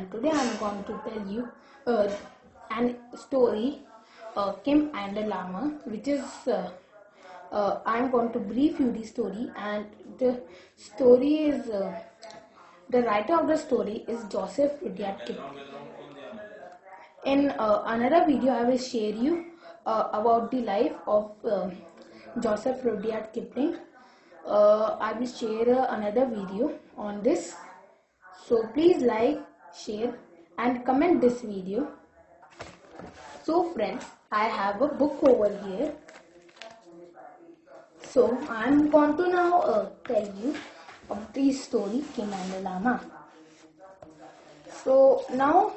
and today I am going to tell you an story, Kim and the Llama, which is I am going to brief you the story, and the story is the writer of the story is Joseph Rudyard Kipling. In another video, I will share you about the life of Joseph Rudyard Kipling. I will share another video on this. So please like, share and comment this video. So friends, I have a book over here. So I am going to now tell you of the story Kim and the Llama. So now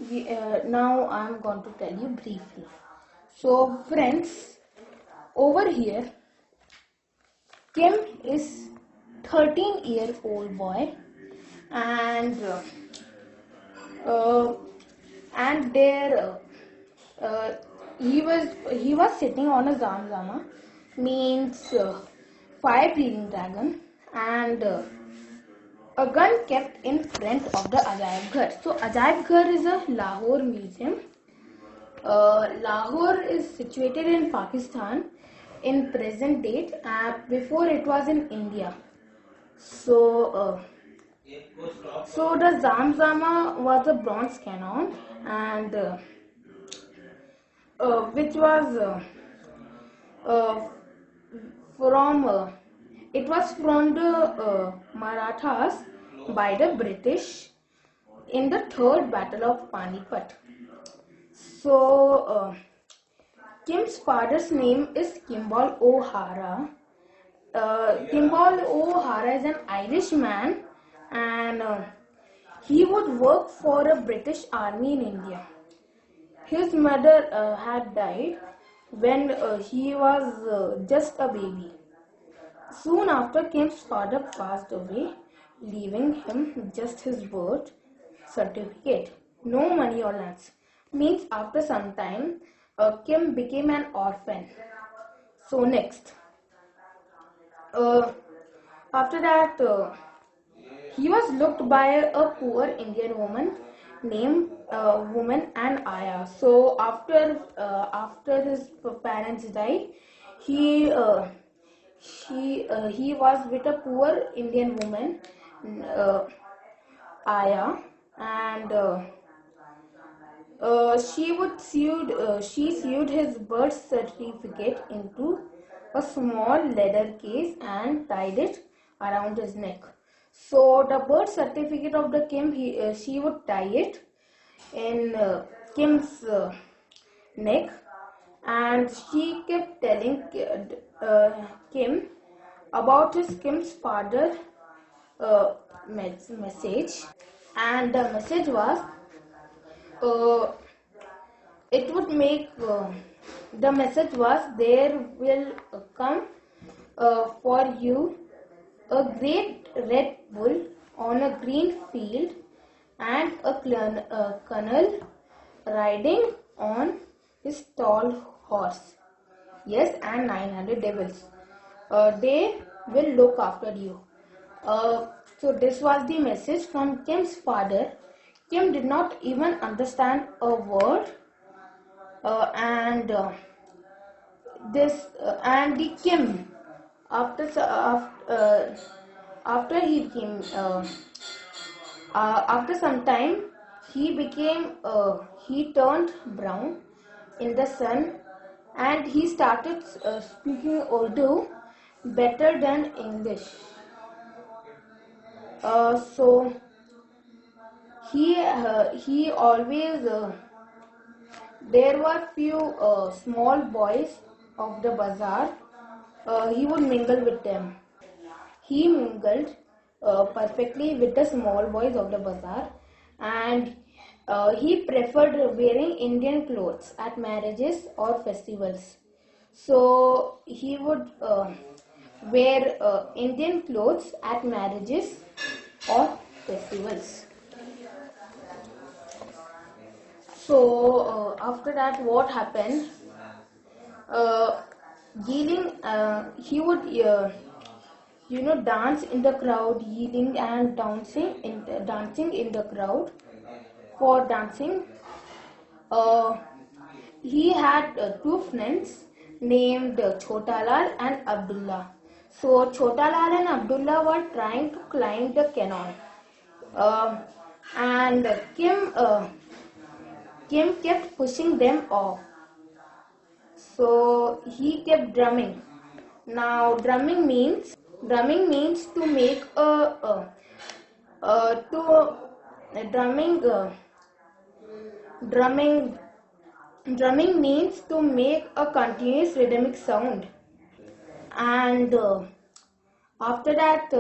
I am going to tell you briefly. So friends, over here Kim is 13-year-old boy, and there he was sitting on a zamzama, means fire breathing dragon, and a gun kept in front of the Ajaib Ghar. So Ajaib Ghar is a Lahore museum. Lahore is situated in Pakistan in present date. Before it was in India. So the Zamzama was a bronze cannon, and which was it was from the Marathas by the British in the third battle of Panipat. So Kim's father's name is Kimball O'Hara. Kimball O'Hara is an Irishman, and he would work for a British army in India. His mother had died when he was just a baby. Soon after, Kim's father passed away, leaving him just his birth certificate. No money or lands. Means after some time, Kim became an orphan. So next, after that, he was looked by a poor Indian woman named and Aya. So after his parents died, he was with a poor Indian woman, Aya, and she sewed his birth certificate into a small leather case and tied it around his neck. So the birth certificate of the Kim, she would tie it in Kim's neck, and she kept telling Kim about Kim's father message, and the message was it would make the message was there will come for you a great red bull on a green field, and a colonel riding on his tall horse. Yes, and 900 devils. They will look after you. So this was the message from Kim's father. Kim did not even understand a word, and the Kim after he came after some time he turned brown in the sun, and he started speaking Urdu better than English. So he always there were few small boys of the bazaar. He would mingle with them. He mingled perfectly with the small boys of the bazaar, and he preferred wearing Indian clothes at marriages or festivals. So he would wear Indian clothes at marriages or festivals. So after that, what happened? Yelling, he would dance in the crowd, yelling and dancing in the crowd. for dancing. Uh, he had two friends named Chota Lal and Abdullah. So Chota Lal and Abdullah were trying to climb the cannon. Um and Kim kept pushing them off. So he kept drumming. Now drumming means to make to drumming drumming drumming means to make a continuous rhythmic sound. And after that,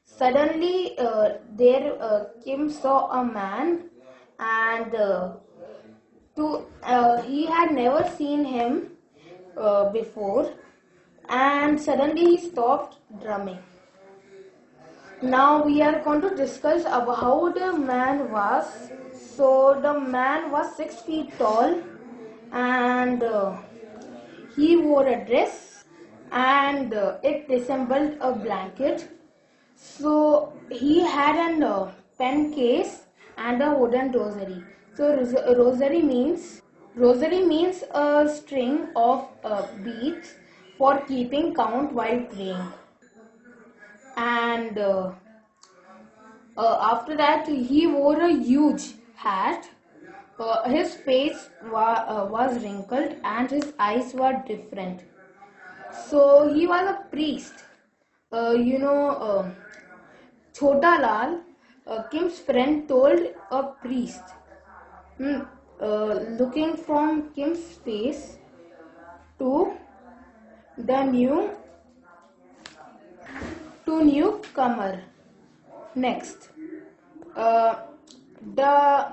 suddenly there Kim saw a man, and he had never seen him before, and suddenly he stopped drumming. Now we are going to discuss about how the man was. So the man was 6 feet tall, and he wore a dress, and it resembled a blanket. So he had an pen case and a wooden rosary. So rosary means a string of beads for keeping count while praying. And after that, he wore a huge hat. His face was wrinkled and his eyes were different. So he was a priest. Uh, you know, uh, Chota Lal, Kim's friend, told a priest, hmm, looking from Kim's face to the newcomer. Next, uh, the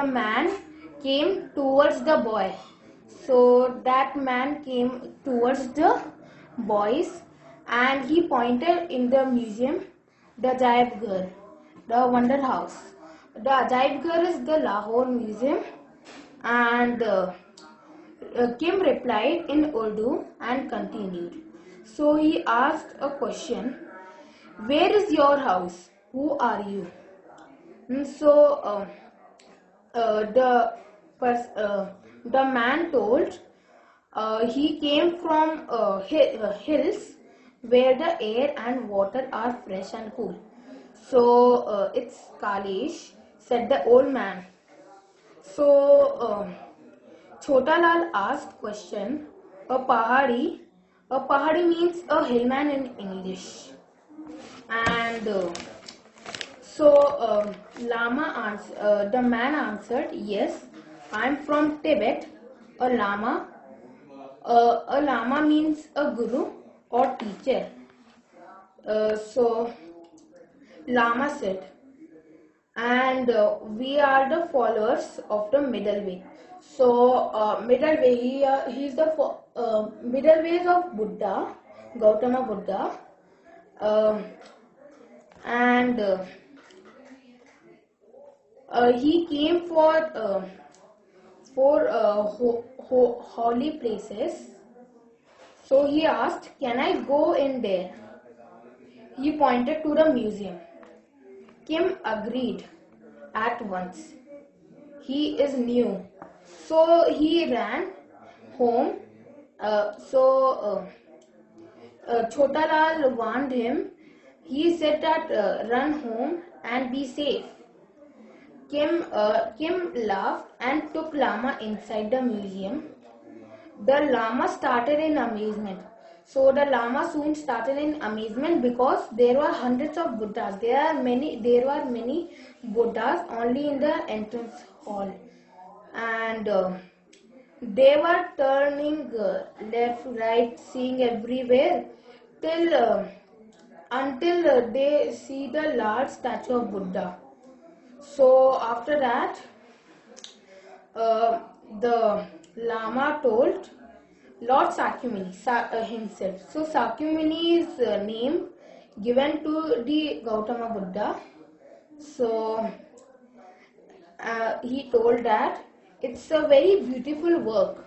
man came towards the boy. So that man came towards the boys, and he pointed in the museum, the Ajaib Ghar, the Wonder House. The Ajaib Ghar is the Lahore Museum, and Kim replied in Urdu and continued. So he asked a question: where is your house? Who are you? So the man told he came from hills where the air and water are fresh and cool. So it's Kalesh, said the old man. So Chota Lal asked question, a pahadi means a hillman in English. And the man answered, yes, I'm from Tibet. A lama means a guru or teacher. So Lama said, and we are the followers of the middle way. So middle way, he is the middle ways of Buddha, Gautama Buddha. Um and he came for holy places. So he asked, can I go in there? He pointed to the museum. Kim agreed at once. He is new. So he ran home. Chota Lal warned him. He said that run home and be safe. Kim laughed and took Lama inside the museum. The Lama started in amazement. So the Lama soon started in amazement because there were hundreds of Buddhas. There were many Buddhas only in the entrance hall, and they were turning left, right, seeing everywhere till until they see the large statue of Buddha. So after that, the Lama told Lord Sakyamuni himself. So Sakyamuni is a name given to the Gautama Buddha. So he told that it's a very beautiful work.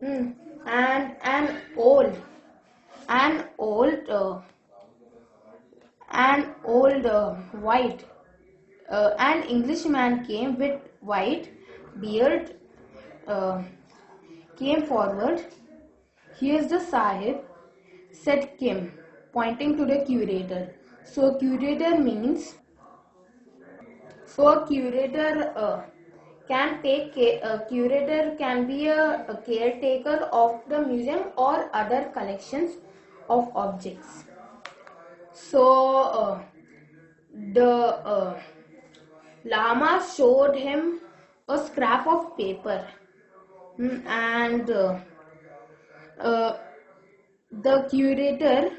And an old white An Englishman came with white beard, uh, came forward. Here's the Sahib, said Kim, pointing to the curator. So curator means, so a curator can take care, a curator can be a caretaker of the museum or other collections of objects. So the Lama showed him a scrap of paper. And uh, the curator,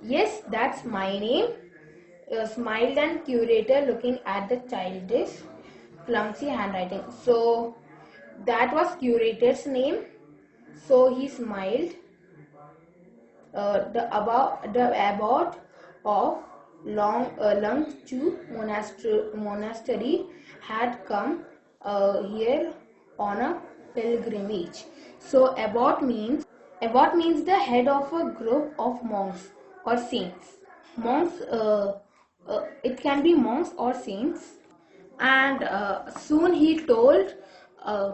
yes, that's my name, smiled, and curator looking at the childish, clumsy handwriting. So that was curator's name. So he smiled. The abbot of Lungchu monastery had come here on a pilgrimage. So abbot means the head of a group of monks or saints. Monks, it can be monks or saints. And soon uh,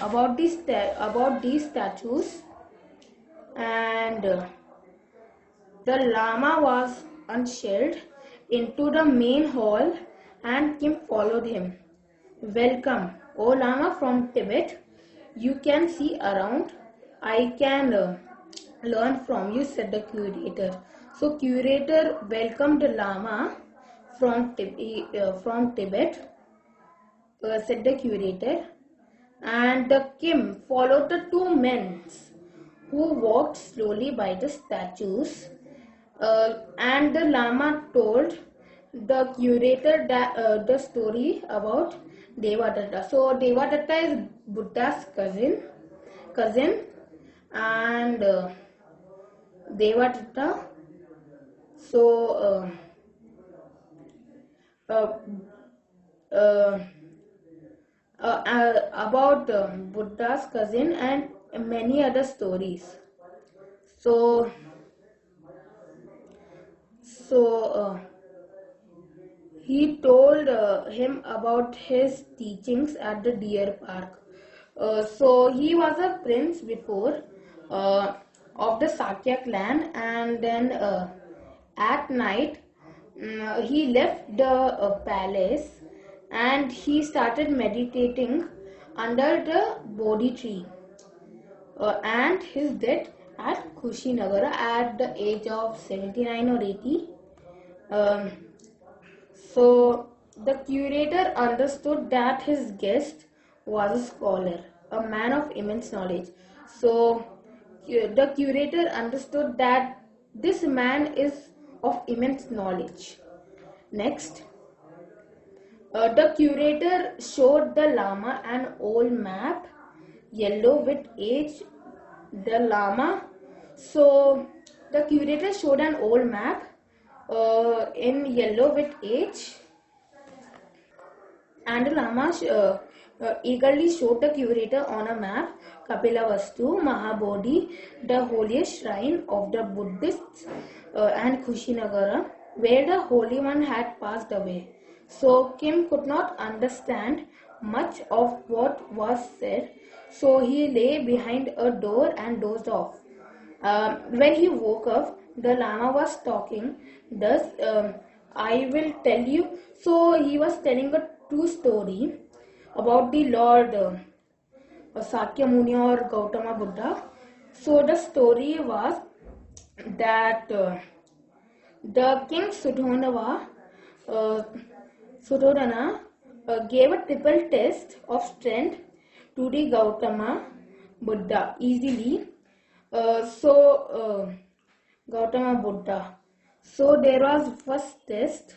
about these statues. And the Lama was ushelled into the main hall, and Kim followed him. Welcome, O Lama from Tibet. You can see around. I can learn from you, said the curator. So curator welcomed the Lama from Tibet, said the curator. And the Kim followed the two men who walked slowly by the statues. And the Lama told the curator the story about Devadatta. So Devadatta is Buddha's cousin, and Devadatta. So uh, uh, about Buddha's cousin and many other stories. So he told him about his teachings at the deer park. So he was a prince before, of the Sakya clan, and then at night he left the palace, and he started meditating under the Bodhi tree. And his death at Kushinagara at the age of 79 or 80. Um, so the curator understood that his guest was a scholar, a man of immense knowledge. So the curator understood that this man is of immense knowledge. Next, the curator showed the Lama an old map, yellow with age. The Lama, so the curator showed an old map in yellow with age, and the Lama eagerly showed the curator on a map Kapilavastu, Mahabodhi, the holiest shrine of the Buddhists, and Kushinagara, where the Holy One had passed away. So Kim could not understand much of what was said, so he lay behind a door and dozed off. When he woke up, the Lama was talking. Thus, I will tell you. So he was telling a true story about the Lord Sakya Muni or Gautama Buddha. So the story was that the king uh, Suddhodana gave a triple test of strength to the Gautama Buddha easily. Gautama Buddha. So there was first test.